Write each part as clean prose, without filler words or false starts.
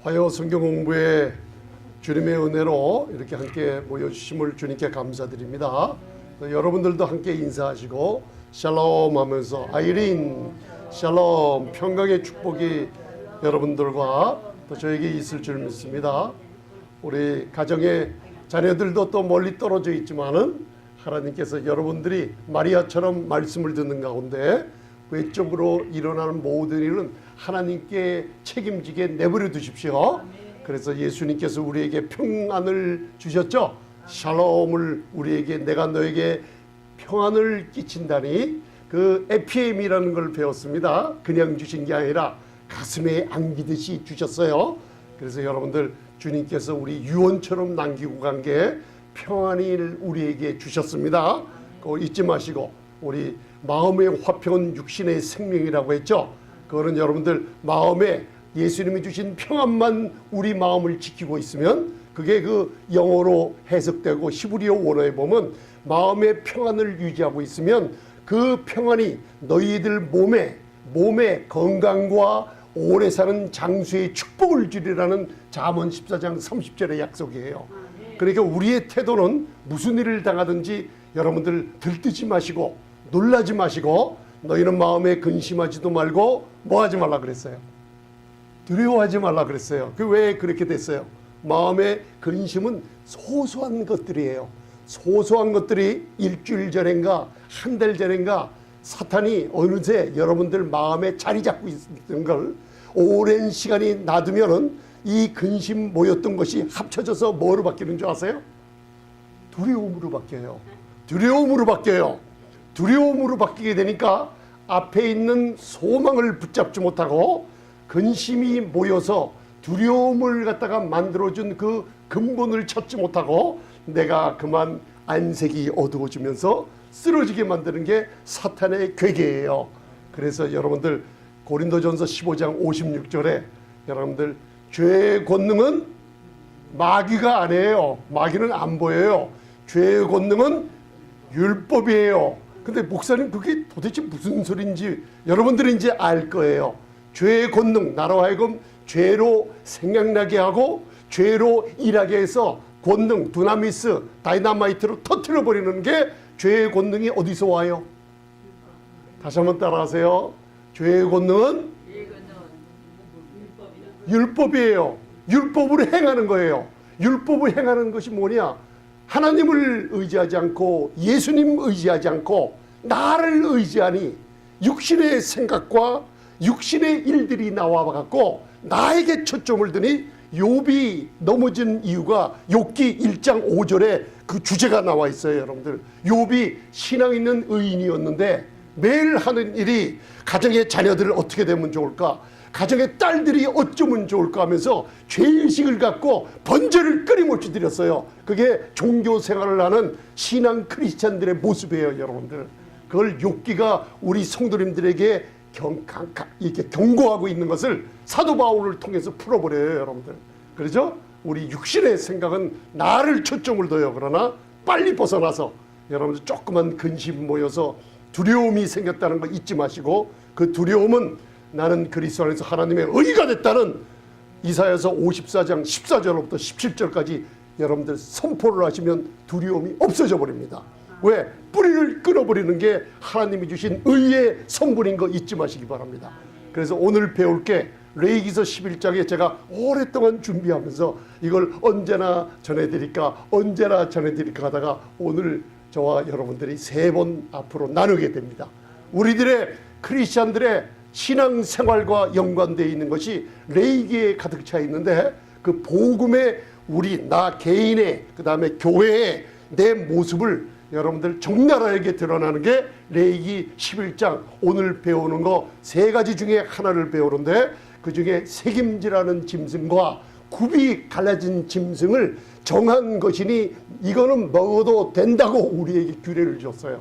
화요 성경 공부에 주님의 은혜로 이렇게 함께 모여주심을 주님께 감사드립니다. 여러분들도 함께 인사하시고 샬롬 하면서 아이린 샬롬 평강의 축복이 여러분들과 또 저에게 있을 줄 믿습니다. 우리 가정의 자녀들도 또 멀리 떨어져 있지만은 하나님께서 여러분들이 마리아처럼 말씀을 듣는 가운데 외적으로 일어나는 모든 일은 하나님께 책임지게 내버려 두십시오. 그래서 예수님께서 우리에게 평안을 주셨죠. 샬롬을 우리에게, 내가 너에게 평안을 끼친다니, 그 에피엠이라는 걸 배웠습니다. 그냥 주신 게 아니라 가슴에 안기듯이 주셨어요. 그래서 여러분들, 주님께서 우리 유언처럼 남기고 간 게 평안을 우리에게 주셨습니다. 그거 잊지 마시고, 우리 마음의 화평은 육신의 생명이라고 했죠. 그거는 여러분들 마음에 예수님이 주신 평안만 우리 마음을 지키고 있으면 그게 그 영어로 해석되고 히브리어 원어에 보면 마음의 평안을 유지하고 있으면 그 평안이 너희들 몸의 건강과 오래 사는 장수의 축복을 주리라는 잠언 14장 30절의 약속이에요. 그러니까 우리의 태도는 무슨 일을 당하든지 여러분들 들뜨지 마시고 놀라지 마시고, 너희는 마음에 근심하지도 말고 뭐 하지 말라 그랬어요? 두려워하지 말라 그랬어요. 그 왜 그렇게 됐어요? 마음의 근심은 소소한 것들이에요. 소소한 것들이 일주일 전인가 한 달 전인가 사탄이 어느새 여러분들 마음에 자리 잡고 있는 걸 오랜 시간이 놔두면은 이 근심 모였던 것이 합쳐져서 뭐로 바뀌는 줄 아세요? 두려움으로 바뀌어요. 두려움으로 바뀌어요. 두려움으로 바뀌게 되니까 앞에 있는 소망을 붙잡지 못하고 근심이 모여서 두려움을 갖다가 만들어준 그 근본을 찾지 못하고 내가 그만 안색이 어두워지면서 쓰러지게 만드는 게 사탄의 괴계예요. 그래서 여러분들 고린도전서 15장 56절에 여러분들 죄의 권능은 마귀가 아니에요. 마귀는 안 보여요. 죄의 권능은 율법이에요. 근데 목사님, 그게 도대체 무슨 소린지 여러분들이 이제 알 거예요. 죄의 권능, 나로 하여금 죄로 생각나게 하고 죄로 일하게 해서 권능, 두나미스, 다이나마이트로 터뜨려 버리는 게 죄의 권능이 어디서 와요? 다시 한번 따라하세요. 죄의 권능은 율법이에요. 율법으로 행하는 거예요. 율법을 행하는 것이 뭐냐? 하나님을 의지하지 않고 예수님 의지하지 않고 나를 의지하니 육신의 생각과 육신의 일들이 나와 갖고 나에게 초점을 두니 욥이 넘어진 이유가 욥기 1장 5절에 그 주제가 나와 있어요. 여러분들, 욥이 신앙 있는 의인이었는데 매일 하는 일이 가정의 자녀들을 어떻게 되면 좋을까, 가정의 딸들이 어쩌면 좋을까 하면서 죄의식을 갖고 번제를 끊임없이 드렸어요. 그게 종교 생활을 하는 신앙 크리스찬들의 모습이에요. 여러분들, 그걸 욥기가 우리 성도님들에게 이렇게 경고하고 있는 것을 사도 바울을 통해서 풀어버려요. 여러분들, 그렇죠? 우리 육신의 생각은 나를 초점을 둬요. 그러나 빨리 벗어나서 여러분들 조그만 근심 모여서 두려움이 생겼다는 거 잊지 마시고, 그 두려움은 나는 그리스도 안에서 하나님의 의가 됐다는 이사야서 54장 14절부터 17절까지 여러분들 선포를 하시면 두려움이 없어져 버립니다. 왜? 뿌리를 끊어버리는 게 하나님이 주신 의의 성분인 거 잊지 마시기 바랍니다. 그래서 오늘 배울 게 레위기서 11장에 제가 오랫동안 준비하면서 이걸 언제나 전해드릴까 하다가 오늘 저와 여러분들이 3번 앞으로 나누게 됩니다. 우리들의 크리스찬들의 신앙생활과 연관되어 있는 것이 레위기에 가득 차 있는데, 그 복음의 나 개인의, 그 다음에 교회의 내 모습을 여러분들 적나라하게 드러나는 게 레위기 11장 오늘 배우는 거 3가지 중에 하나를 배우는데, 그 중에 책임지라는 짐승과 굽이 갈라진 짐승을 정한 것이니 이거는 먹어도 된다고 우리에게 규례를 줬어요.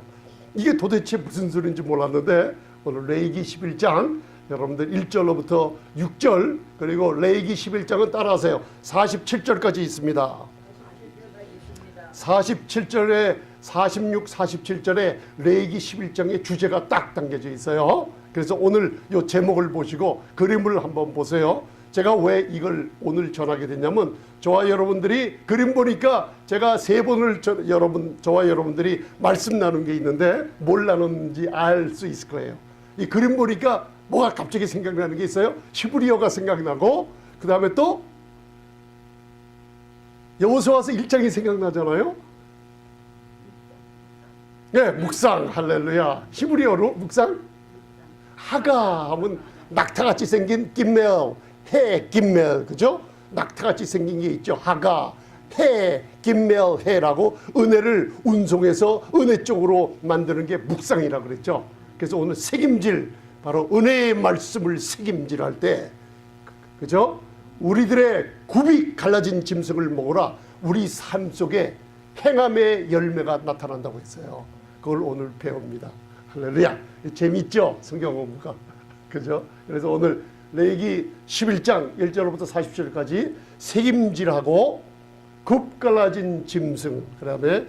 이게 도대체 무슨 소리인지 몰랐는데 오늘 레위기 11장 여러분들 1절로부터 6절, 그리고 레위기 11장은 따라하세요. 47절까지 있습니다. 47절에 46, 47절에 레위기 11장의 주제가 딱 담겨져 있어요. 그래서 오늘 이 제목을 보시고 그림을 한번 보세요. 제가 왜 이걸 오늘 전하게 됐냐면 저와 여러분들이 그림 보니까 제가 3번을 저와 여러분들이 말씀 나눈 게 있는데 뭘 나눴는지 알 수 있을 거예요. 이 그림 보니까 뭐가 갑자기 생각나는 게 있어요. 히브리어가 생각나고 그 다음에 또 여호수아서 1장이 생각나잖아요. 네, 묵상. 할렐루야. 히브리어로 묵상. 하가 하면 낙타같이 생긴 김멜, 해, 김멜, 그죠? 낙타같이 생긴 게 있죠. 하가, 해, 김멜, 해라고 은혜를 운송해서 은혜 쪽으로 만드는 게 묵상이라고 그랬죠. 그래서 오늘 책임질, 바로 은혜의 말씀을 책임질할 때, 그죠? 우리들의 굽이 갈라진 짐승을 먹으라. 우리 삶 속에 행함의 열매가 나타난다고 했어요. 그걸 오늘 배웁니다. 할렐루야. 재밌죠? 성경 공부가. 그죠? 그래서 오늘 레위기 11장 1절부터 40절까지 책임질하고 굽 갈라진 짐승, 그 다음에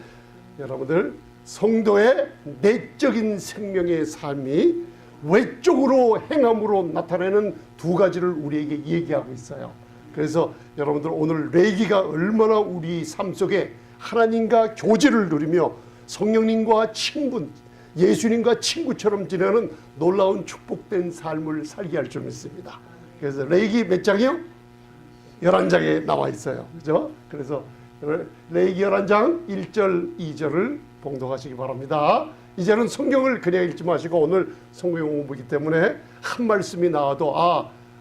여러분들 성도의 내적인 생명의 삶이 외적으로 행함으로 나타내는 2가지를 우리에게 얘기하고 있어요. 그래서 여러분들 오늘 레위기가 얼마나 우리 삶 속에 하나님과 교제를 누리며 성령님과 친분, 예수님과 친구처럼 지내는 놀라운 축복된 삶을 살게 할 줄 믿습니다. 그래서 레위기 몇 장이요? 11장에 나와 있어요. 그죠? 그래서 레위기 11장 1절 2절을 봉독하시기 바랍니다. 이제는 성경을 그냥 읽지 마시고 오늘 성경 공부이기 때문에 한 말씀이 나와도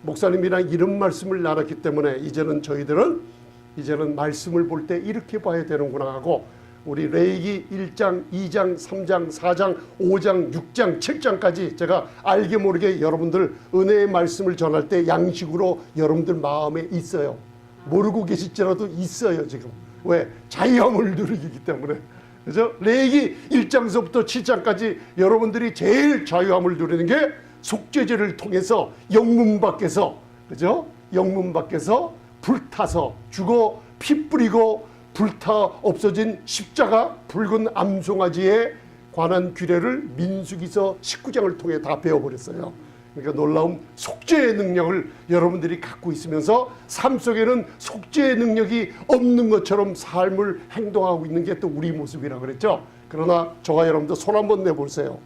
목사님이랑 이런 말씀을 나눴기 때문에 이제는 말씀을 볼 때 이렇게 봐야 되는구나 하고 우리 레위기 1장, 2장, 3장, 4장, 5장, 6장, 7장까지 제가 알게 모르게 여러분들 은혜의 말씀을 전할 때 양식으로 여러분들 마음에 있어요. 모르고 계실지라도 있어요. 지금 왜? 자유함을 누리기 때문에. 그죠? 레위기 1장서부터 7장까지 여러분들이 제일 자유함을 누리는 게 속죄제를 통해서 영문 밖에서, 그죠? 영문 밖에서 불타서 죽어 피 뿌리고 불타 없어진 십자가 붉은 암송아지에 관한 규례를 민수기서 19장을 통해 다 배워버렸어요. 그러니까 놀라운 속죄의 능력을 여러분들이 갖고 있으면서 삶 속에는 속죄의 능력이 없는 것처럼 삶을 행동하고 있는 게 또 우리 모습이라고 그랬죠. 그러나 저와 여러분들 손 한번 내보세요.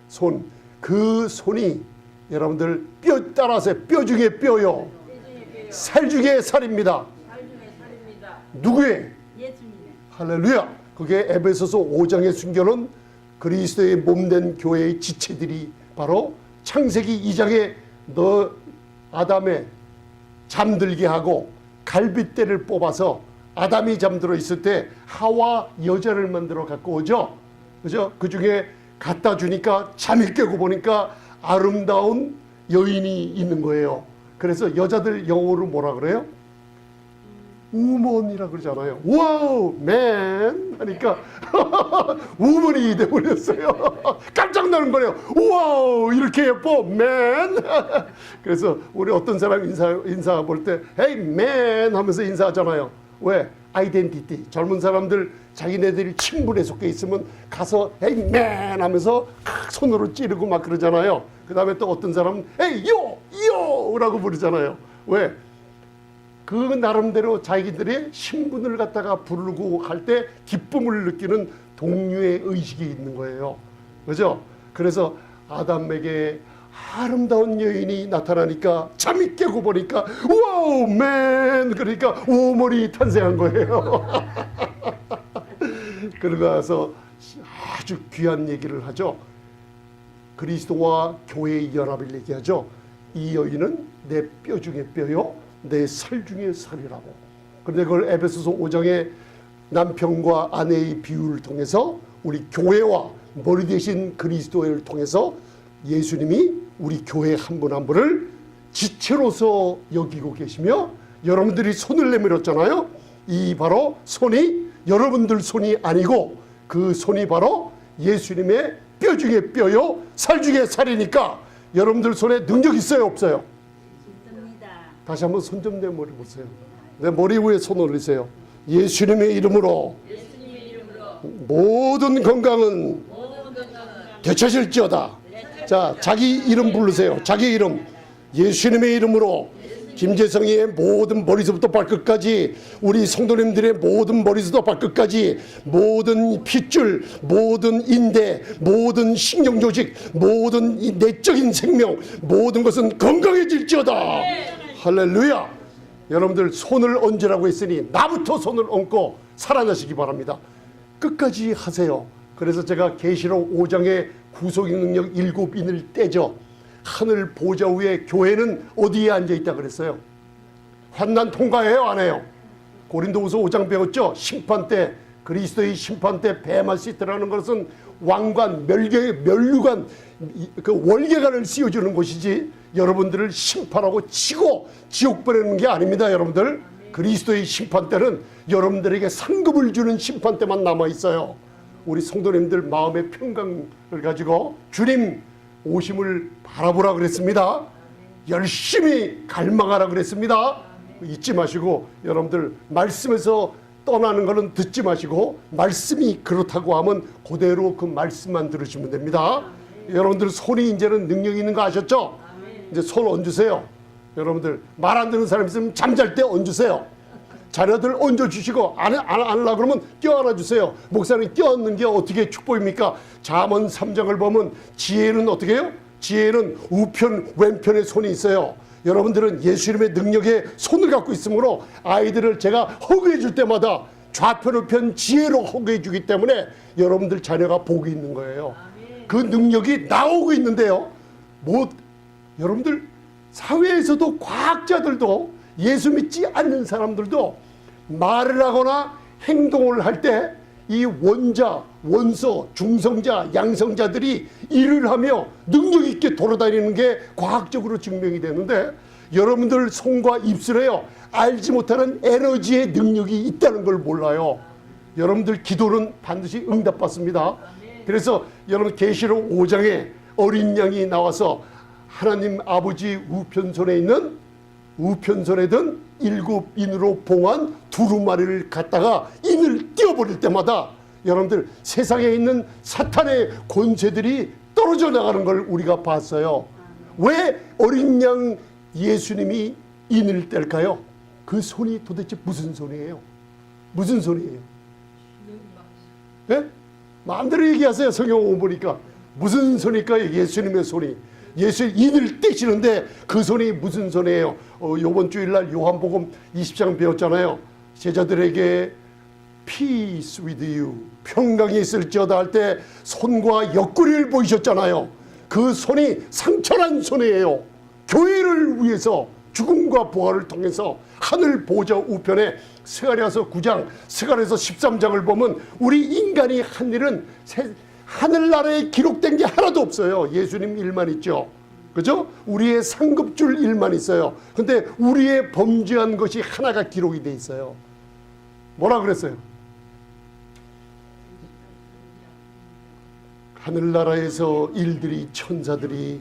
손. 그 손이 여러분들 뼈 따라서 뼈 중에 뼈요. 살 중에 살입니다. 누구의? 예수님의. 할렐루야. 그게 에베소서 5장의 순교는 그리스도의 몸된 교회의 지체들이 바로 창세기 2장에 너 아담의 잠들게 하고 갈빗대를 뽑아서 아담이 잠들어 있을 때 하와 여자를 만들어 갖고 오죠. 그죠? 그 중에 갖다 주니까 잠이 깨고 보니까 아름다운 여인이 있는 거예요. 그래서 여자들 영어로 뭐라 그래요? 우먼이라 그러잖아요. 와우, 맨 하니까 우먼이 돼버렸어요. 깜짝 놀란 거예요. 와우, 이렇게 예뻐, 맨. 그래서 우리 어떤 사람 인사 볼 때 헤이 맨 하면서 인사하잖아요. 왜? 아이덴티티. 젊은 사람들 자기네들이 친분에 속해 있으면 가서 헤이 맨 하면서 손으로 찌르고 막 그러잖아요. 그 다음에 또 어떤 사람은 헤이 요 라고 부르잖아요. 왜? 그 나름대로 자기들의 신분을 갖다가 부르고 할 때 기쁨을 느끼는 동료의 의식이 있는 거예요. 그죠? 그래서 아담에게 아름다운 여인이 나타나니까 잠이 깨고 보니까 와우 맨 그러니까 오물이 탄생한 거예요. 그러고 나서 아주 귀한 얘기를 하죠. 그리스도와 교회의 연합을 얘기하죠. 이 여인은 내 뼈 중에 뼈요 내 살 중에 살이라고. 그런데 그걸 에베소서 5장의 남편과 아내의 비유를 통해서 우리 교회와 머리 대신 그리스도를 통해서 예수님이 우리 교회 한 분 한 분을 지체로서 여기고 계시며 여러분들이 손을 내밀었잖아요. 이 바로 손이 여러분들 손이 아니고 그 손이 바로 예수님의 뼈 중에 뼈요 살 중에 살이니까 여러분들 손에 능력 있어요 없어요? 다시 한번 손 좀 내밀어보세요. 내 머리 위에 손 올리세요. 예수님의 이름으로 모든 건강은 되찾을지어다. 자, 자기 이름 부르세요. 자기 이름. 예수님의 이름으로 김재성이의 모든 머리서부터 발끝까지, 우리 성도님들의 모든 머리서부터 발끝까지, 모든 핏줄, 모든 인대, 모든 신경조직, 모든 이 내적인 생명, 모든 것은 건강해질지어다. 할렐루야. 여러분들 손을 얹으라고 했으니 나부터 손을 얹고 살아나시기 바랍니다. 끝까지 하세요. 그래서 제가 계시록 5장의 구속의 능력 7인을 떼죠. 하늘 보좌 위에 교회는 어디에 앉아있다 그랬어요? 환난 통과해요, 안 해요? 고린도후서 5장 배웠죠? 심판 때, 그리스도의 심판 때 뱀할 수 있다는 것은 왕관, 멸류관, 그 월계관을 씌워주는 곳이지, 여러분들을 심판하고 치고 지옥 보내는 게 아닙니다. 여러분들, 그리스도의 심판 때는 여러분들에게 상급을 주는 심판 때만 남아있어요. 우리 성도님들 마음의 평강을 가지고 주님 오심을 바라보라 그랬습니다. 열심히 갈망하라 그랬습니다. 잊지 마시고, 여러분들 말씀에서 떠나는 것은 듣지 마시고, 말씀이 그렇다고 하면 그대로 그 말씀만 들으시면 됩니다. 여러분들 손이 이제는 능력이 있는 거 아셨죠? 이제 손 얹으세요. 여러분들 말 안 듣는 사람 있으면 잠잘 때 얹으세요. 자녀들 얹어주시고, 안 하려고 그러면 껴안아 주세요. 목사님 껴안는 게 어떻게 축복입니까? 잠언 3장을 보면 지혜는 어떻게 해요? 지혜는 우편 왼편에 손이 있어요. 여러분들은 예수님의 능력에 손을 갖고 있으므로 아이들을 제가 허그해 줄 때마다 좌편 우편 지혜로 허그해 주기 때문에 여러분들 자녀가 복이 있는 거예요. 그 능력이 나오고 있는데요. 여러분들 사회에서도 과학자들도 예수 믿지 않는 사람들도 말을 하거나 행동을 할 때 이 원자, 원소, 중성자, 양성자들이 일을 하며 능력 있게 돌아다니는 게 과학적으로 증명이 되는데, 여러분들 손과 입술에요, 알지 못하는 에너지의 능력이 있다는 걸 몰라요. 여러분들 기도는 반드시 응답받습니다. 그래서 여러분 계시록 5장에 어린 양이 나와서 하나님 아버지 우편손에 있는, 우편손에 든 7인으로 봉한 두루마리를 갖다가 인을 띄워버릴 때마다 여러분들 세상에 있는 사탄의 권세들이 떨어져 나가는 걸 우리가 봤어요. 왜 어린 양 예수님이 인을 뗄까요? 그 손이 도대체 무슨 손이에요? 무슨 손이에요? 네? 마음대로 얘기하세요. 성경 보니까 무슨 손일까요? 예수님의 손이. 예수 인을 떼시는데 그 손이 무슨 손이에요? 이번 주일날 요한복음 20장 배웠잖아요. 제자들에게 Peace with you, 평강이 있을지어다 할 때 손과 옆구리를 보이셨잖아요. 그 손이 상처난 손이에요. 교회를 위해서 죽음과 부활을 통해서 하늘 보좌 우편에 스가랴서 9장, 스가랴서 13장을 보면 우리 인간이 한 일은 하늘나라에 기록된 게 하나도 없어요. 예수님 일만 있죠. 그죠? 우리의 상급줄 일만 있어요. 근데 우리의 범죄한 것이 하나가 기록이 돼 있어요. 뭐라 그랬어요? 하늘나라에서 일들이, 천사들이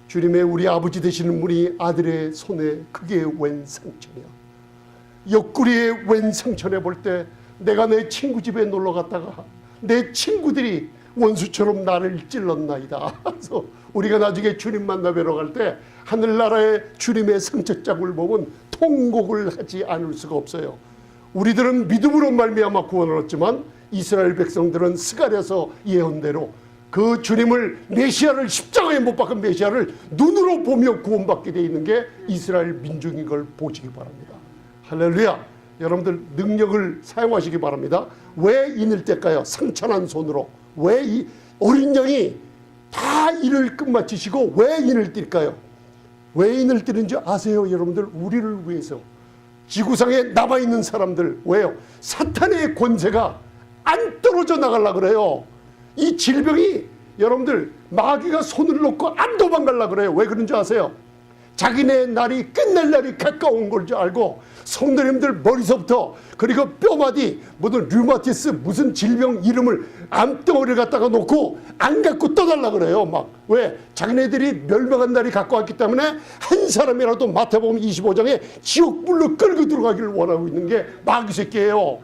주님의 우리 아버지 되시는 분이 아들의 손에 그게 웬 상처냐, 옆구리에 웬 상처냐 볼 때, 내가 내 친구 집에 놀러 갔다가 내 친구들이 원수처럼 나를 찔렀나이다. 그래서 우리가 나중에 주님 만나 뵈러 갈 때 하늘나라의 주님의 상처장을 보면 통곡을 하지 않을 수가 없어요. 우리들은 믿음으로 말미암아 구원을 얻지만 이스라엘 백성들은 스가랴서 예언대로 그 주님을, 메시아를, 십자가에 못 박은 메시아를 눈으로 보며 구원받게 되어 있는 게 이스라엘 민족인 걸 보시기 바랍니다. 할렐루야. 여러분들 능력을 사용하시기 바랍니다. 왜 인을 뗄까요? 상처난 손으로. 왜 이 어린 양이 다 일을 끝마치시고 왜 인을 띨까요? 왜 인을 띠는지 아세요? 여러분들, 우리를 위해서. 지구상에 남아있는 사람들. 왜요? 사탄의 권세가 안 떨어져 나가려고 그래요. 이 질병이 여러분들 마귀가 손을 놓고 안 도망가려고 그래요. 왜 그런지 아세요? 자기네 날이 끝날 날이 가까운 걸 줄 알고 성도님들 머리서부터 그리고 뼈마디 무슨 류마티스 무슨 질병 이름을 암덩어리를 갖다가 놓고 안 갖고 떠달라고 그래요. 막 왜? 자기네들이 멸망한 날이 갖고 왔기 때문에 한 사람이라도 마태복음 25장에 지옥불로 끌고 들어가기를 원하고 있는 게 마귀 새끼예요.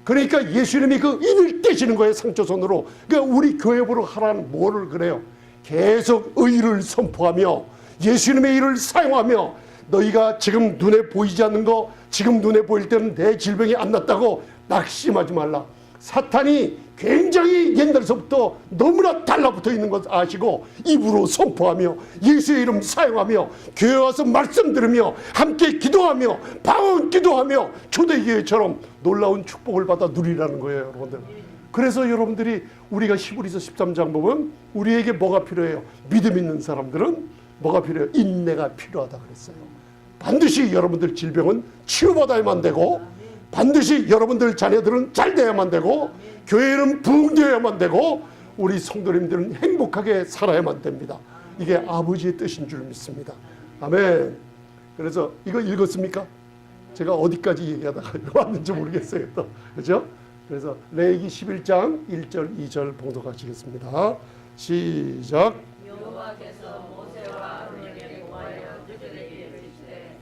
그러니까 예수님이 그 인을 떼시는 거예요. 상처손으로. 그러니까 우리 교회부로 하라는 뭐를 그래요? 계속 의를 선포하며 예수님의 일을 사용하며 너희가 지금 눈에 보이지 않는 거, 지금 눈에 보일 때는 내 질병이 안 났다고 낙심하지 말라. 사탄이 굉장히 옛날서부터 너무나 달라붙어 있는 것 아시고 입으로 선포하며 예수의 이름 사용하며 교회 와서 말씀 들으며 함께 기도하며 방언 기도하며 초대교회처럼 놀라운 축복을 받아 누리라는 거예요, 여러분들. 그래서 여러분들이 우리가 히브리서 13장 보면 우리에게 뭐가 필요해요? 믿음 있는 사람들은 뭐가 필요해요? 인내가 필요하다 그랬어요. 반드시 여러분들 질병은 치유받아야만 되고, 반드시 여러분들 자녀들은 잘 돼야만 되고, 교회는 부흥되어야만 되고, 우리 성도님들은 행복하게 살아야만 됩니다. 이게 아버지의 뜻인 줄 믿습니다. 아멘. 그래서 이거 읽었습니까? 제가 어디까지 얘기하다가 왔는지 모르겠어요, 또. 그죠? 그래서 레위기 11장 1절 2절 봉독하시겠습니다. 시작. 여호와께서 모세와 아론에게 보하여 그들에게 이르시되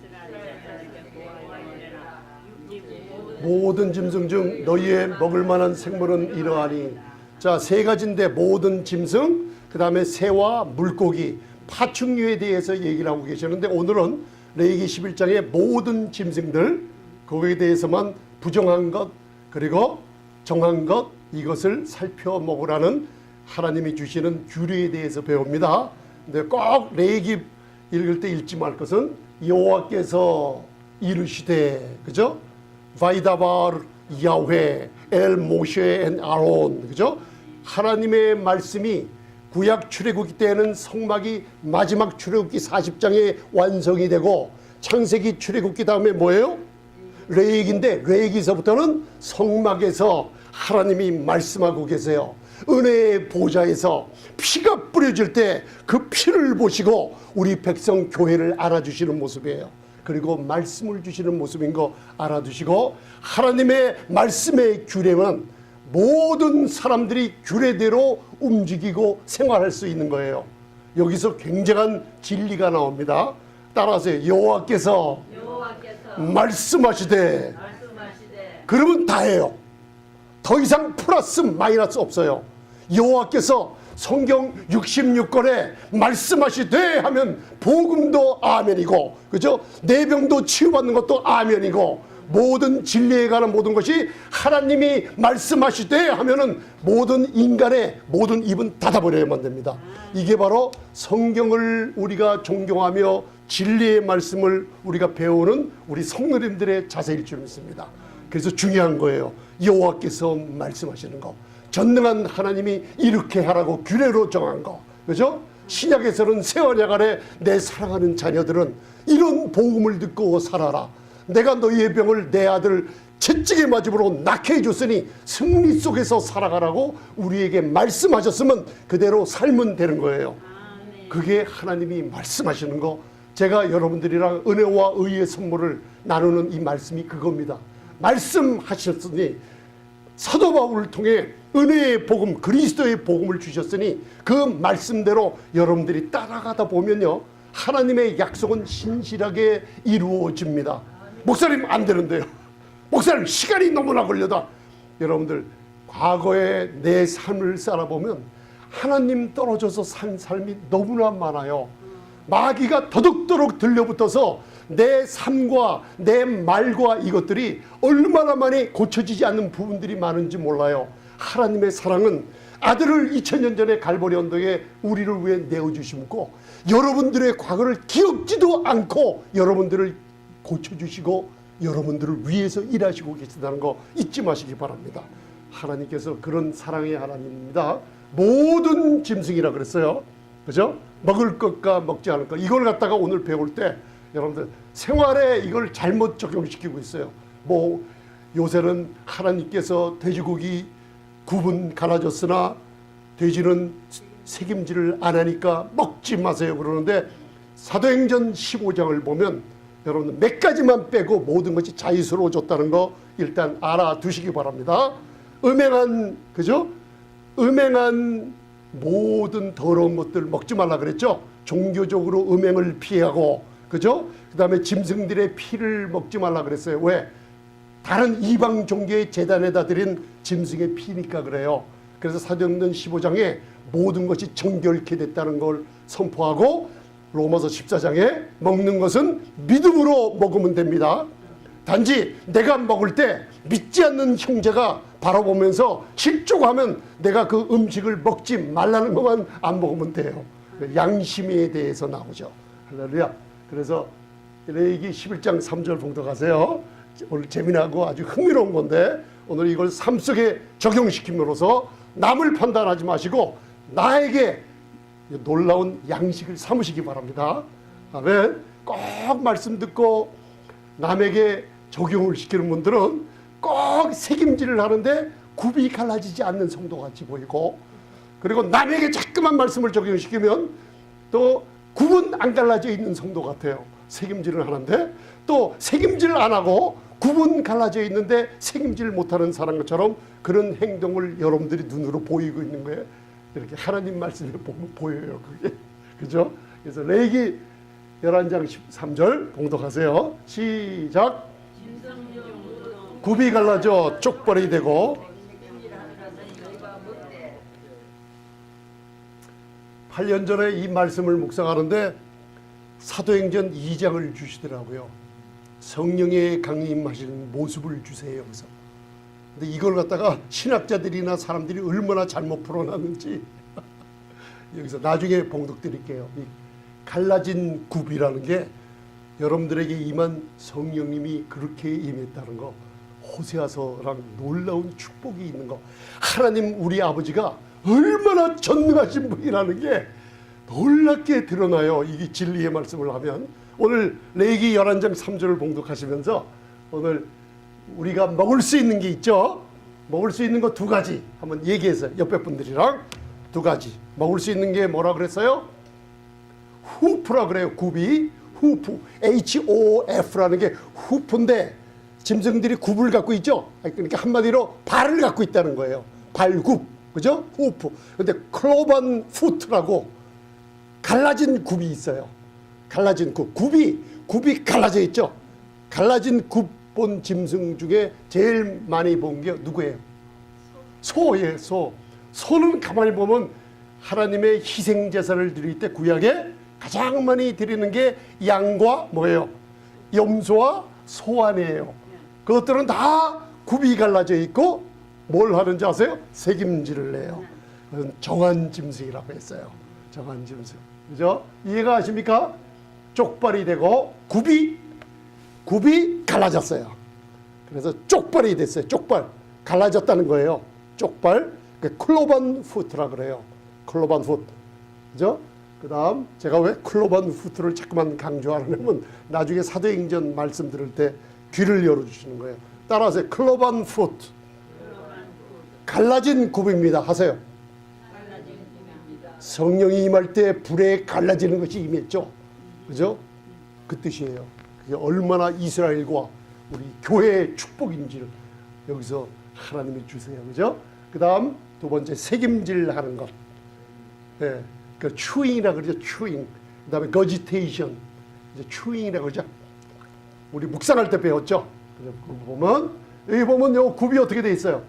모든 짐승 중 너희의 먹을 만한 생물은 이러하니. 자, 세 가지인데 모든 짐승, 그 다음에 새와 물고기, 파충류에 대해서 얘기를 하고 계시는데 오늘은 레위기 11장의 모든 짐승들, 거기에 대해서만 부정한 것 그리고 정한 것, 이것을 살펴 먹으라는 하나님이 주시는 규례에 대해서 배웁니다. 근데 꼭 레위기 읽을 때 읽지 말 것은 여호와께서 이르시되, 그죠? 바이다바르 야훼 엘 모셰 앤 아론, 그죠? 하나님의 말씀이 구약 출애굽기 때에는 성막이 마지막 출애굽기 40장에 완성이 되고, 창세기 출애굽기 다음에 뭐예요? 레위기인데 레위기서부터는 성막에서 하나님이 말씀하고 계세요. 은혜의 보좌에서 피가 뿌려질 때 그 피를 보시고 우리 백성 교회를 알아주시는 모습이에요. 그리고 말씀을 주시는 모습인 거 알아두시고, 하나님의 말씀의 규례는 모든 사람들이 규례대로 움직이고 생활할 수 있는 거예요. 여기서 굉장한 진리가 나옵니다. 따라하세요. 여호와께서 말씀하시되. 그러면 다예요. 더 이상 플러스 마이너스 없어요. 여호와께서 성경 66권에 말씀하시되 하면 복음도 아멘이고, 그죠? 내 병도 치유받는 것도 아멘이고, 모든 진리에 관한 모든 것이 하나님이 말씀하시되 하면은 모든 인간의 모든 입은 닫아버려야만 됩니다. 이게 바로 성경을 우리가 존경하며 진리의 말씀을 우리가 배우는 우리 성도님들의 자세일 줄 믿습니다. 그래서 중요한 거예요. 여호와께서 말씀하시는 거, 전능한 하나님이 이렇게 하라고 규례로 정한 거, 그죠? 신약에서는 새 언약 아래 내 사랑하는 자녀들은 이런 복음을 듣고 살아라. 내가 너희의 병을 내 아들 채찍의 맞음으로 낫게 해줬으니 승리 속에서 살아가라고 우리에게 말씀하셨으면 그대로 살면 되는 거예요. 그게 하나님이 말씀하시는 거. 제가 여러분들이랑 은혜와 의의 선물을 나누는 이 말씀이 그겁니다. 말씀하셨으니, 사도 바울을 통해 은혜의 복음, 그리스도의 복음을 주셨으니 그 말씀대로 여러분들이 따라가다 보면요, 하나님의 약속은 신실하게 이루어집니다. 목사님 안 되는데요. 목사님 시간이 너무나 걸려다. 여러분들 과거에 내 삶을 살아보면 하나님 떨어져서 산 삶이 너무나 많아요. 마귀가 더덕더덕 들려붙어서 내 삶과 내 말과 이것들이 얼마나 많이 고쳐지지 않는 부분들이 많은지 몰라요. 하나님의 사랑은 아들을 2000년 전에 갈보리 언덕에 우리를 위해 내어주심고, 여러분들의 과거를 기억지도 않고 여러분들을 고쳐주시고 여러분들을 위해서 일하시고 계신다는 거 잊지 마시기 바랍니다. 하나님께서 그런 사랑의 하나님입니다. 모든 짐승이라 그랬어요. 그죠? 먹을 것과 먹지 않을 것, 이걸 갖다가 오늘 배울 때 여러분들 생활에 이걸 잘못 적용시키고 있어요. 뭐 요새는 하나님께서 돼지고기 구분 갈아줬으나 돼지는 책임질을 안 하니까 먹지 마세요 그러는데, 사도행전 15장을 보면 여러분 몇 가지만 빼고 모든 것이 자유스러워졌다는 거 일단 알아두시기 바랍니다. 음행한, 그죠? 음행한 모든 더러운 것들 먹지 말라 그랬죠. 종교적으로 음행을 피하고, 그죠? 그 다음에 짐승들의 피를 먹지 말라 그랬어요. 왜? 다른 이방 종교의 제단에다 드린 짐승의 피니까 그래요. 그래서 사도행전 15장에 모든 것이 정결케 됐다는 걸 선포하고, 로마서 14장에 먹는 것은 믿음으로 먹으면 됩니다. 단지 내가 먹을 때 믿지 않는 형제가 바라보면서 실족하면 내가 그 음식을 먹지 말라는 것만 안 먹으면 돼요. 양심에 대해서 나오죠. 할렐루야. 그래서 레위기 11장 3절 봉독하세요. 오늘 재미나고 아주 흥미로운 건데 오늘 이걸 삶 속에 적용시킴으로써 남을 판단하지 마시고 나에게 놀라운 양식을 삼으시기 바랍니다. 아멘. 꼭 말씀 듣고 남에게 적용을 시키는 분들은 꼭 책임질을 하는데 굽이 갈라지지 않는 성도 같이 보이고, 그리고 남에게 자꾸만 말씀을 적용시키면 또 굽은 안 갈라져 있는 성도 같아요. 책임질을 하는데 또 책임질 안 하고 굽은 갈라져 있는데 책임질 못하는 사람 것처럼 그런 행동을 여러분들이 눈으로 보이고 있는 거예요. 이렇게 하나님 말씀에 보면 보여요. 그게. 그죠? 그래서 레위기 11장 13절 봉독하세요. 시작. 굽이 갈라져 쪽벌이 되고 8년 전에 이 말씀을 묵상하는데 사도행전 2장을 주시더라고요. 성령의 강림하시는 모습을 주세요. 그래서 근데 이걸 갖다가 신학자들이나 사람들이 얼마나 잘못 풀어놨는지 여기서 나중에 봉독 드릴게요. 이 갈라진 굽이라는 게 여러분들에게 임한 성령님이 그렇게 임했다는 거, 호세아서랑 놀라운 축복이 있는 거, 하나님 우리 아버지가 얼마나 전능하신 분이라는 게 놀랍게 드러나요. 이게 진리의 말씀을 하면. 오늘 레위기 11장 3절을 봉독하시면서 오늘 우리가 먹을 수 있는 게 있죠. 먹을 수 있는 거 두 가지 한번 얘기해서 옆에 분들이랑 두 가지 먹을 수 있는 게 뭐라 그랬어요? 후프라 그래요. 굽이 후프, HOF라는 게 후프인데 짐승들이 굽을 갖고 있죠. 그러니까 한마디로 발을 갖고 있다는 거예요. 발굽, 그죠? 후프. 근데 클로반 푸트라고 갈라진 굽이 있어요. 갈라진 굽. 굽이 갈라져 있죠. 갈라진 굽 본 짐승 중에 제일 많이 본 게 누구예요? 소예요. 소. 소는 가만히 보면 하나님의 희생 제사를 드릴 때 구약에 가장 많이 드리는 게 양과 뭐예요? 염소와 소환이에요. 그것들은 다 굽이 갈라져 있고 뭘 하는지 아세요? 책임질을 내요. 그건 정한 짐승이라고 했어요. 정한 짐승. 그죠? 이해가 가십니까? 쪽발이 되고 굽이 갈라졌어요. 그래서 쪽발이 됐어요. 쪽발. 갈라졌다는 거예요. 쪽발. 클로반 푸트라 그래요. 클로반 푸트. 그죠? 그 다음 제가 왜 클로반 푸트를 자꾸만 강조하냐면 나중에 사도행전 말씀 들을 때 귀를 열어주시는 거예요. 따라하세요. 클로반 푸트. 갈라진 굽입니다. 하세요. 성령이 임할 때 불에 갈라지는 것이 임했죠. 그죠? 그 뜻이에요. 그게 얼마나 이스라엘과 우리 교회의 축복인지를 여기서 하나님이 주세요. 그죠? 그 다음 두 번째 책임질 하는 것. 예, 그 추잉이라 그러죠. 추잉. 그 다음에 거지테이션. 이제 추잉이라 그러죠. 우리 묵상할 때 배웠죠. 여기 보면 요 굽이 어떻게 돼 있어요?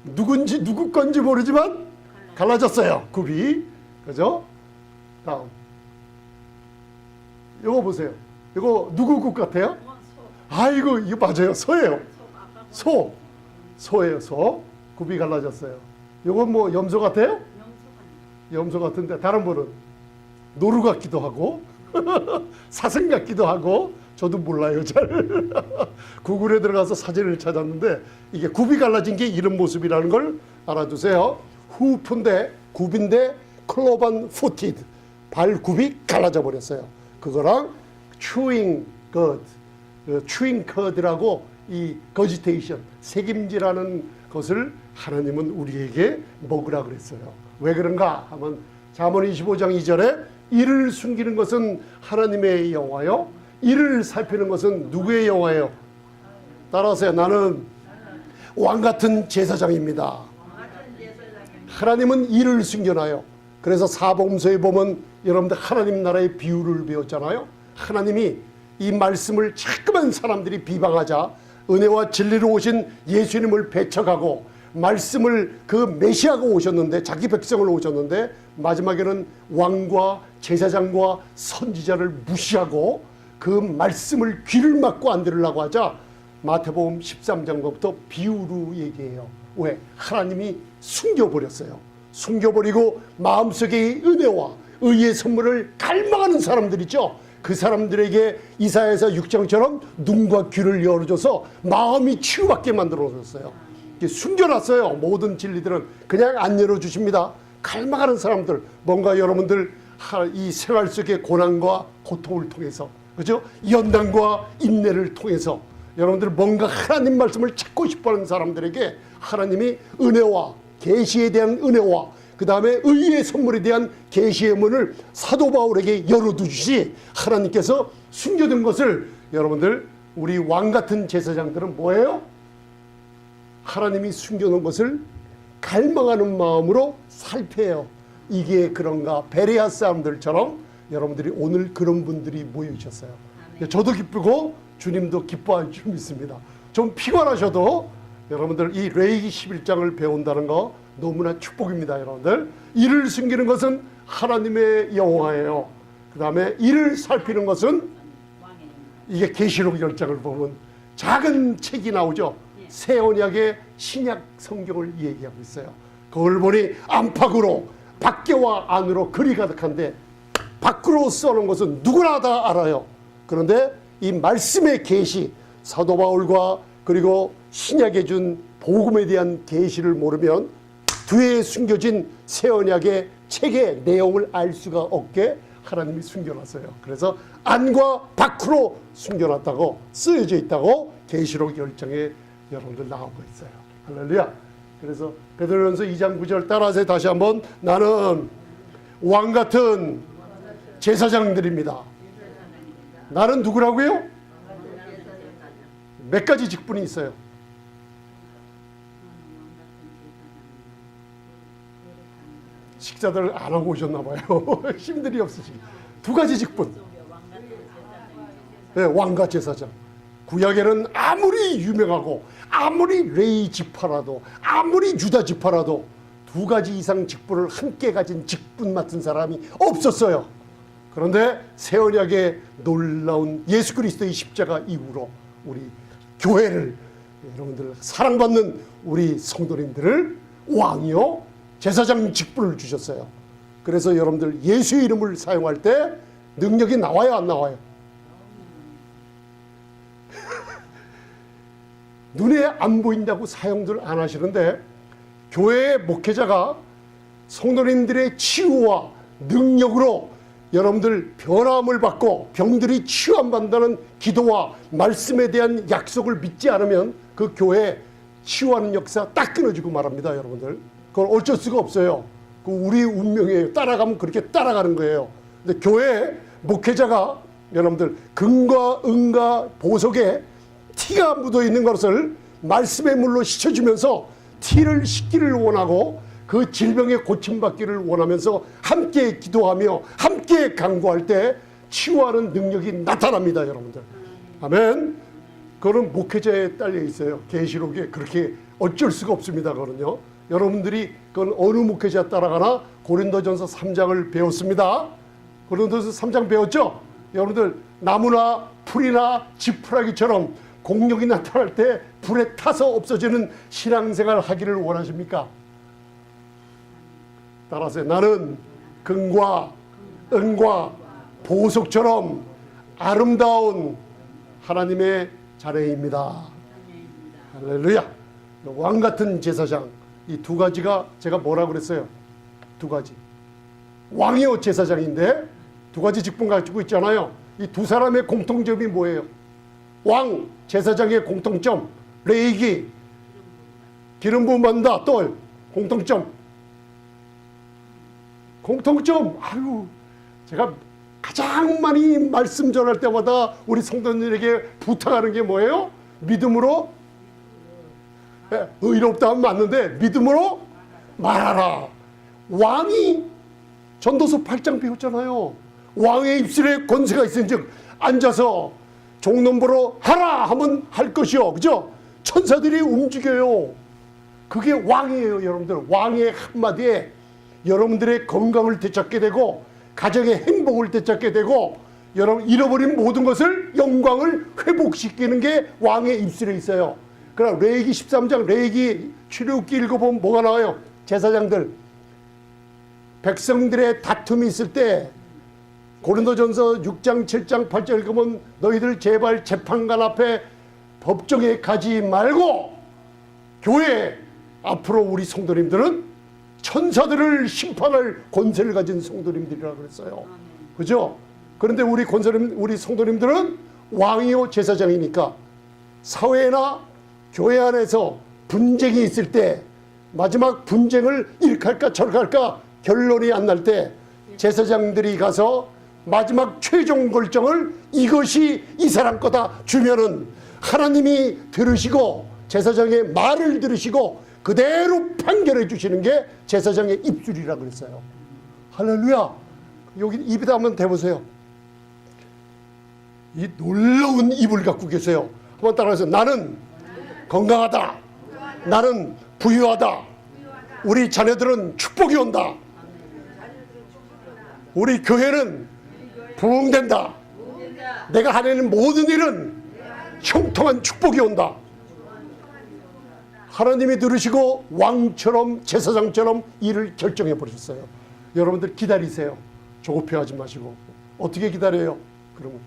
누구 건지 모르지만 갈라졌어요. 굽이. 그죠? 다음. 요거 보세요. 이거 누구 굽 같아요? 아이고, 이거 맞아요. 소예요. 소예요. 소. 굽이 갈라졌어요. 요건 뭐 염소 같아요? 염소 같은데 다른 분은 노루 같기도 하고 사슴 같기도 하고 저도 몰라요. 잘. 구글에 들어가서 사진을 찾았는데 이게 굽이 갈라진 게 이런 모습이라는 걸 알아두세요. 후프인데 굽인데 클로반 푸티드, 발굽이 갈라져 버렸어요. 그거랑 추잉 커드라고 이 거지테이션, 책임지라는 것을 하나님은 우리에게 먹으라 그랬어요. 왜 그런가 하면 잠언 25장 2절에 이를 숨기는 것은 하나님의 영화요, 이를 살피는 것은 누구의 영화예요? 따라하세요. 나는 왕같은 제사장입니다. 하나님은 이를 숨겨놔요. 그래서 사복음서에 보면 여러분들 하나님 나라의 비유를 배웠잖아요. 하나님이 이 말씀을 자꾸만 사람들이 비방하자 은혜와 진리로 오신 예수님을 배척하고 말씀을 그 메시아가 오셨는데 자기 백성을 오셨는데 마지막에는 왕과 제사장과 선지자를 무시하고 그 말씀을 귀를 막고 안 들으려고 하자 마태복음 13장부터 비유로 얘기해요. 왜? 하나님이 숨겨버렸어요. 숨겨버리고 마음속의 은혜와 의의 선물을 갈망하는 사람들이죠. 그 사람들에게 이사야서 6장처럼 눈과 귀를 열어줘서 마음이 치유받게 만들어줬어요. 숨겨놨어요. 모든 진리들은 그냥 안 열어주십니다. 갈망하는 사람들, 뭔가 여러분들 이 생활 속의 고난과 고통을 통해서, 그죠? 연단과 인내를 통해서 여러분들 뭔가 하나님 말씀을 찾고 싶어하는 사람들에게 하나님이 은혜와 계시에 대한 은혜와 그 다음에 의의 선물에 대한 계시의 문을 사도 바울에게 열어두시지 하나님께서 숨겨둔 것을 여러분들 우리 왕 같은 제사장들은 뭐예요? 하나님이 숨겨놓은 것을 갈망하는 마음으로 살펴요. 이게 그런가? 베레아 사람들처럼 여러분들이 오늘 그런 분들이 모이셨어요. 저도 기쁘고 주님도 기뻐할 줄 믿습니다. 좀 피곤하셔도 여러분들 이 레위기 11장을 배운다는 거 너무나 축복입니다. 여러분들 이를 숨기는 것은 하나님의 영화예요. 그 다음에 이를 살피는 것은 이게 계시록 10장을 보면 작은 책이 나오죠. 새 언약의 신약 성경을 얘기하고 있어요. 그걸 보니 안팎으로 밖에와 안으로 글이 가득한데 밖으로 써놓은 것은 누구나 다 알아요. 그런데 이 말씀의 계시, 사도 바울과 그리고 신약에 준 복음에 대한 계시를 모르면 뒤에 숨겨진 새 언약의 책의 내용을 알 수가 없게 하나님이 숨겨놨어요. 그래서 안과 밖으로 숨겨놨다고 쓰여져 있다고 계시록 10장에 여러분들 나오고 있어요. 할렐루야. 그래서 베드로전서 2장 9절 따라서 다시 한번 나는 왕 같은 제사장들입니다. 나는 누구라고요? 몇 가지 직분이 있어요. 식사들 안 하고 오셨나 봐요. 힘들이 없으시고. 두 가지 직분. 네, 왕과 제사장. 구약에는 아무리 유명하고 아무리 레위 지파라도 아무리 유다 지파라도 두 가지 이상 직분을 함께 가진 직분 맡은 사람이 없었어요. 그런데 새 언약의 놀라운 예수 그리스도의 십자가 이후로 우리 교회를 여러분들 사랑받는 우리 성도님들을 왕이요 제사장 직분을 주셨어요. 그래서 여러분들 예수의 이름을 사용할 때 능력이 나와요, 안 나와요? 눈에 안 보인다고 사용들 안 하시는데 교회의 목회자가 성도님들의 치유와 능력으로 여러분들 변화함을 받고 병들이 치유함 받는다는 기도와 말씀에 대한 약속을 믿지 않으면 그 교회 치유하는 역사 딱 끊어지고 말합니다. 여러분들 그건 어쩔 수가 없어요. 그 우리 운명이에요. 따라가면 그렇게 따라가는 거예요. 근데 교회 목회자가 여러분들 금과 은과 보석에 티가 묻어있는 것을 말씀의 물로 씻어주면서 티를 씻기를 원하고 그 질병에 고침받기를 원하면서 함께 기도하며 함께 간구할 때 치유하는 능력이 나타납니다. 여러분들 아멘. 그거는 목회자에 딸려 있어요. 계시록에 그렇게 어쩔 수가 없습니다. 그거는요. 여러분들이 그건 어느 목회자 따라가나 고린도전서 3장을 배웠습니다. 고린도전서 3장 배웠죠? 여러분들 나무나 풀이나 지푸라기처럼 공력이 나타날 때 불에 타서 없어지는 신앙생활 하기를 원하십니까? 따라서 나는 금과 은과 보석처럼 아름다운 하나님의 자녀입니다. 할렐루야. 왕같은 제사장. 이 두 가지가 제가 뭐라고 그랬어요? 두 가지. 왕이요 제사장인데 두 가지 직분 가지고 있잖아요. 이 두 사람의 공통점이 뭐예요? 왕, 제사장의 공통점, 레위기, 기름 부음 받는다, 또 공통점. 공통점, 아유, 제가 가장 많이 말씀 전할 때마다 우리 성도님들에게 부탁하는 게 뭐예요? 믿음으로, 의롭다 하면 맞는데, 믿음으로 말하라. 왕이 전도서 8장 배웠잖아요. 왕의 입술에 권세가 있은 즉, 앉아서 종놈보러 하라 하면 할 것이요. 그죠? 천사들이 움직여요. 그게 왕이에요. 여러분들, 왕의 한마디에 여러분들의 건강을 되찾게 되고 가정의 행복을 되찾게 되고 여러분 잃어버린 모든 것을 영광을 회복시키는 게 왕의 입술에 있어요. 그럼 레위기 13장 레위기 출애굽기 읽어보면 뭐가 나와요? 제사장들 백성들의 다툼이 있을 때 고린도전서 6장 7장 8절 읽으면 너희들 제발 재판관 앞에 법정에 가지 말고 교회 앞으로 우리 성도님들은 천사들을 심판할 권세를 가진 성도님들이라고 그랬어요. 그죠? 그런데 우리 성도님들은 왕이요 제사장이니까 사회나 교회 안에서 분쟁이 있을 때 마지막 분쟁을 이렇게 할까 저렇게 할까 결론이 안 날 때 제사장들이 가서 마지막 최종 결정을 이것이 이 사람 거다 주면은 하나님이 들으시고 제사장의 말을 들으시고 그대로 판결해 주시는 게 제사장의 입술이라고 그랬어요. 할렐루야. 여기 입에다 한번 대보세요. 이 놀라운 입을 갖고 계세요. 한번 따라해서 나는 건강하다. 나는 부유하다. 우리 자녀들은 축복이 온다. 우리 교회는 부흥된다. 내가 하려는 모든 일은 형통한 축복이 온다. 하나님이 들으시고 왕처럼 제사장처럼 일을 결정해 버리셨어요. 여러분들 기다리세요. 조급해하지 마시고. 어떻게 기다려요? 그러면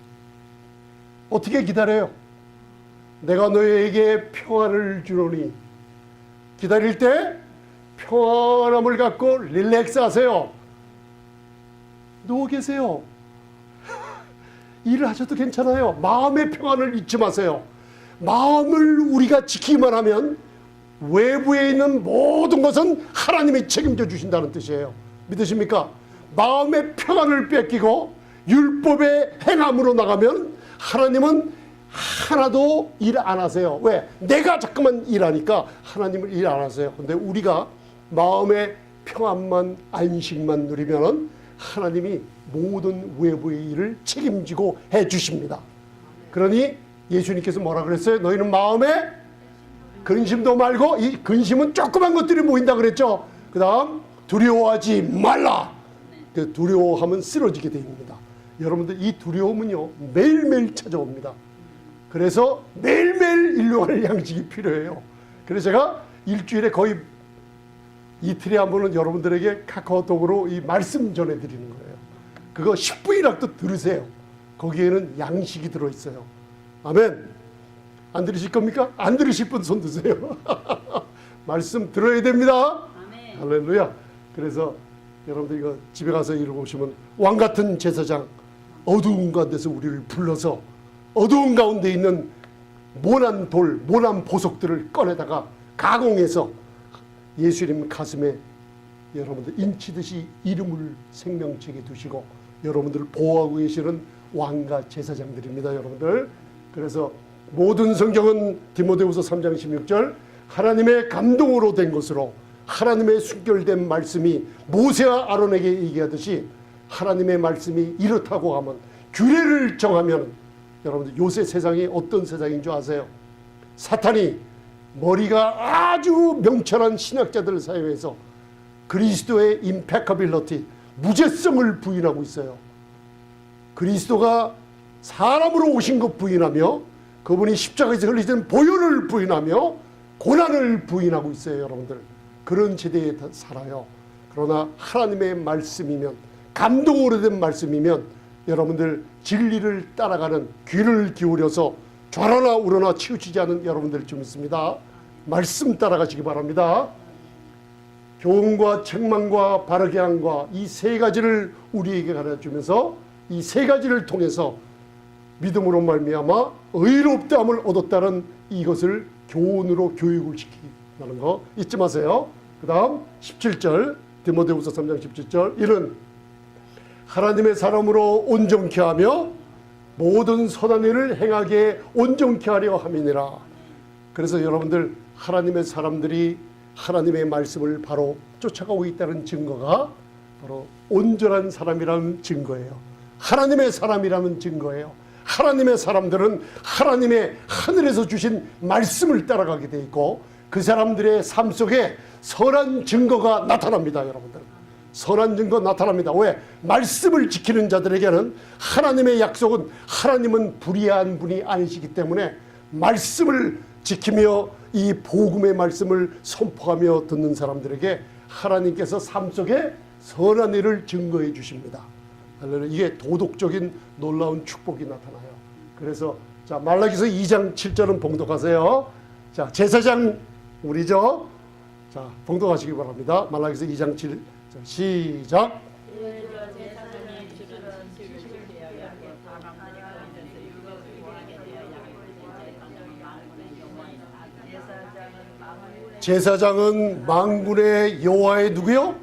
어떻게 기다려요? 내가 너희에게 평안을 주노니 기다릴 때 평안함을 갖고 릴렉스 하세요. 누워 계세요. 일을 하셔도 괜찮아요. 마음의 평안을 잊지 마세요. 마음을 우리가 지키기만 하면 외부에 있는 모든 것은 하나님이 책임져 주신다는 뜻이에요. 믿으십니까? 마음의 평안을 뺏기고 율법의 행함으로 나가면 하나님은 하나도 일 안 하세요. 왜? 내가 자꾸만 일하니까 하나님을 일 안 하세요. 근데 우리가 마음의 평안만 안식만 누리면 하나님이 모든 외부의 일을 책임지고 해 주십니다. 그러니 예수님께서 뭐라 그랬어요? 너희는 마음에 근심도 말고, 이 근심은 조그만 것들이 모인다 그랬죠. 그 다음 두려워하지 말라. 두려워하면 쓰러지게 됩니다. 여러분들 이 두려움은요 매일매일 찾아옵니다. 그래서 매일매일 일용할 양식이 필요해요. 그래서 제가 일주일에 거의 이틀에 한 번은 여러분들에게 카카오톡으로 이 말씀 전해드리는 거예요. 그거 10분이라도 들으세요. 거기에는 양식이 들어있어요. 아멘. 안 들으실 겁니까? 안 들으실 분 손 드세요. 말씀 들어야 됩니다. 아멘. 할렐루야. 그래서 여러분들 이거 집에 가서 읽어보시면 왕같은 제사장 어두운 가운데서 우리를 불러서 어두운 가운데 있는 모난 돌, 모난 보석들을 꺼내다가 가공해서 예수님 가슴에 여러분들 인치듯이 이름을 생명책에 두시고 여러분들을 보호하고 계시는 왕과 제사장들입니다. 여러분들. 그래서 모든 성경은 디모데후서 3장 16절 하나님의 감동으로 된 것으로 하나님의 순결된 말씀이 모세와 아론에게 얘기하듯이 하나님의 말씀이 이렇다고 하면 규례를 정하면 여러분들 요새 세상이 어떤 세상인 줄 아세요? 사탄이 머리가 아주 명철한 신학자들 사이에서 그리스도의 임페카빌러티 무죄성을 부인하고 있어요. 그리스도가 사람으로 오신 것 부인하며 그분이 십자가에서 흘리신 보혈을 부인하며 고난을 부인하고 있어요. 여러분들 그런 시대에 살아요. 그러나 하나님의 말씀이면 감동으로 된 말씀이면 여러분들 진리를 따라가는 귀를 기울여서 좌로나 우로나 치우치지 않은 여러분들 좀 있습니다. 말씀 따라가시기 바랍니다. 교훈과 책망과 바르게 함과 이 세 가지를 우리에게 가르쳐주면서 이 세 가지를 통해서 믿음으로 말미암아 의롭다함을 얻었다는 이것을 교훈으로 교육을 시키는 거 잊지 마세요. 그 다음 17절 디모데후서 3장 17절 이는 하나님의 사람으로 온전케 하며 모든 선한 일을 행하게 온전케 하려 함이니라. 그래서 여러분들 하나님의 사람들이 하나님의 말씀을 바로 쫓아가고 있다는 증거가 바로 온전한 사람이라는 증거예요. 하나님의 사람이라는 증거예요. 하나님의 사람들은 하나님의 하늘에서 주신 말씀을 따라가게 돼 있고 그 사람들의 삶 속에 선한 증거가 나타납니다. 여러분들, 선한 증거 나타납니다. 왜? 말씀을 지키는 자들에게는 하나님의 약속은, 하나님은 불의한 분이 아니시기 때문에 말씀을 지키며 이 복음의 말씀을 선포하며 듣는 사람들에게 하나님께서 삶 속에 선한 일을 증거해 주십니다. 이게 도덕적인 놀라운 축복이 나타나요. 그래서 자, 말라기서 2장 7절은 봉독하세요. 자, 제사장 우리죠. 자, 봉독하시기 바랍니다. 말라기서 2장 7절 시작. 제사장은 만군의 여호와의 누구요?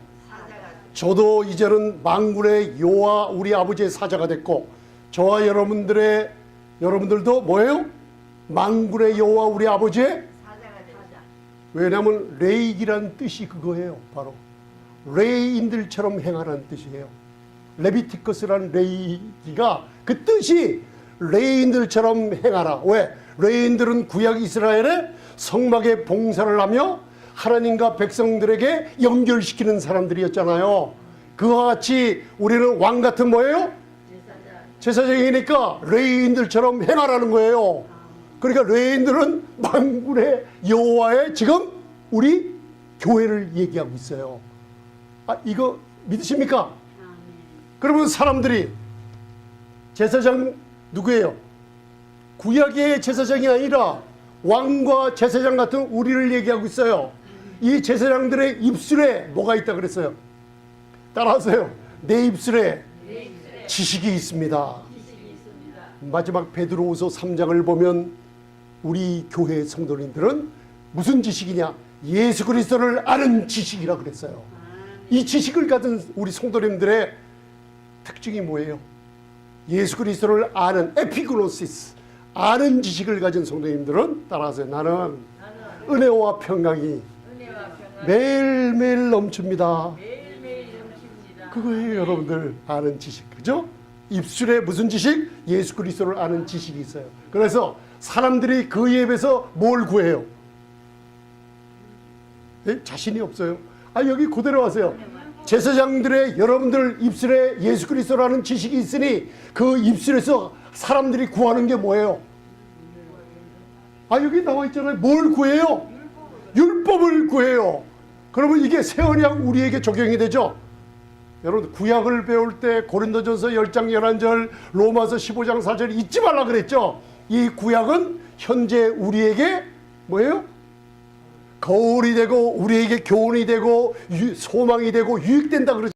저도 이제는 만군의 여호와 우리 아버지의 사자가 됐고, 저와 여러분들도 뭐예요? 만군의 여호와 우리 아버지의 사자. 왜냐하면 레이기란 뜻이 그거예요. 바로 레이인들처럼 행하라는 뜻이에요. 레비티커스라는 레이기가 그 뜻이 레이인들처럼 행하라. 왜? 레이인들은 구약 이스라엘의 성막에 봉사를 하며 하나님과 백성들에게 연결시키는 사람들이었잖아요. 그와 같이 우리는 왕 같은 뭐예요? 제사장이니까 레위인들처럼 행하라는 거예요. 그러니까 레위인들은 만군의 여호와의 지금 우리 교회를 얘기하고 있어요. 아, 이거 믿으십니까? 그러면 사람들이 제사장 누구예요? 구약의 제사장이 아니라 왕과 제사장 같은 우리를 얘기하고 있어요. 이 제사장들의 입술에 뭐가 있다 그랬어요? 따라하세요. 내 입술에 지식이 있습니다. 마지막 베드로후서 3장을 보면 우리 교회 성도님들은 무슨 지식이냐? 예수 그리스도를 아는 지식이라 그랬어요. 이 지식을 가진 우리 성도님들의 특징이 뭐예요? 예수 그리스도를 아는 에피그노시스, 아는 지식을 가진 성도님들은 따라하세요. 나는 은혜와 평강이 매일매일 넘칩니다. 그거예요, 여러분들. 아는 지식, 그죠? 입술에 무슨 지식? 예수 그리스도를 아는 지식이 있어요. 그래서 사람들이 그 예배에서 뭘 구해요? 네? 자신이 없어요. 아, 여기 그대로 하세요. 제사장들의 여러분들 입술에 예수 그리스도라는 지식이 있으니 그 입술에서 사람들이 구하는 게 뭐예요? 아, 여기 나와 있잖아요. 뭘 구해요? 율법을 구해요. 그러면 이게 새 언약 우리에게 적용이 되죠. 여러분, 구약을 배울 때 고린도전서 10장 11절, 로마서 15장 4절 잊지 말라 그랬죠. 이 구약은 현재 우리에게 뭐예요? 거울이 되고 우리에게 교훈이 되고 소망이 되고 유익된다 그러죠.